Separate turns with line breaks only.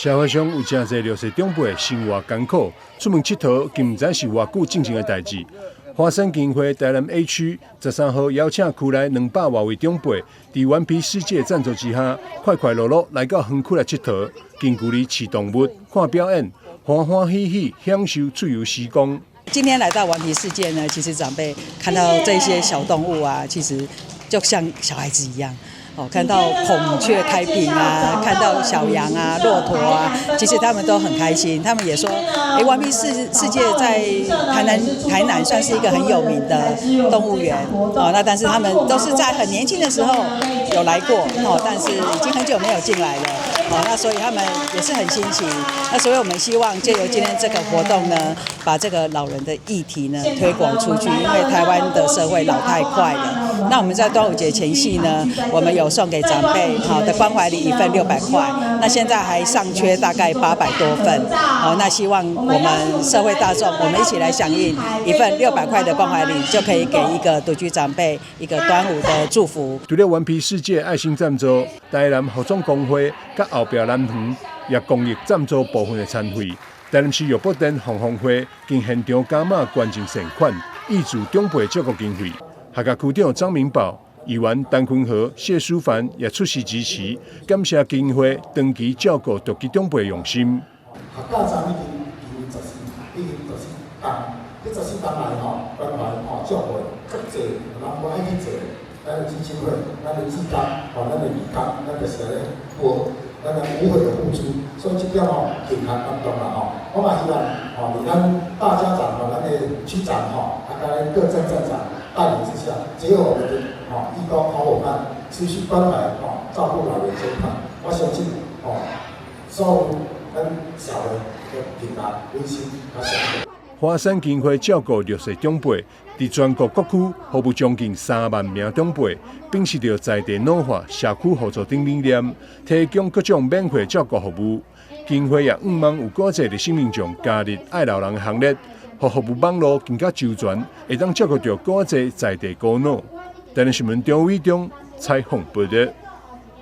社會上有真濟60歲長輩生活艱苦，出門佚佗，竟唔知是偌久進行的代誌。華山基金會台南 A 區13號邀請區內200多位長輩，在頑皮世界贊助之下，快快樂樂來到園區來佚佗，近距離飼動物、看表演，歡歡喜喜享受自由時光。
今天來到頑皮世界呢，其實長輩看到這些小動物啊，其實就像小孩子一樣。看到孔雀開屏啊，看到小羊啊、駱駝啊，其實他們都很開心。他們也說，頑皮世界在台南算是一個很有名的動物園那但是他們都是在很年輕的時候有來過但是已經很久沒有進來了那所以他們也是很新奇。那所以我們希望借由今天這個活動呢，把這個老人的議題呢推廣出去，因為台灣的社會老太快了。那我們在端午節前夕呢，我們有送給長輩的關懷禮1份600塊，那現在還尚缺大概800多份那希望我們社會大眾，我們一起來響應1份600塊的關懷禮，就可以給一個獨居長輩一個端午的祝福。
除了頑皮世界愛心贊助，台南服裝工會甲後壁南園也公益贊助部分的餐費。台南市玉寶殿防風會經現場加碼捐贈善款，挹注長輩照顧經費。客家區長張明寶、議員陳坤和、謝淑凡也出席支持，感謝基金會長期照顧獨居長輩用心。
客家站已經14天，這14天來關懷照顧較濟，人無愛去做，咱的基金會、咱的志工、咱的義工，咱就是咧做咱的無悔的付出，所以這點挺難感動啦我嘛希望咱大家長咱的區長咱各鎮站長帶領之下，結合我們的義工好夥伴，持續關懷照顧老人這一塊，我相信所有咱小人的平安溫馨和祥和。
華山基金會照顧60歲長輩，在全國各區服務將近3萬名長輩，秉持着在地腦化社區互助等理念，提供各種免費照顧服務。基金會也希望有更多的生命中加入愛老人的行列，讓服務網絡更加周全，會當照顧到更多在地孤老。台南新聞張偉忠採訪報道。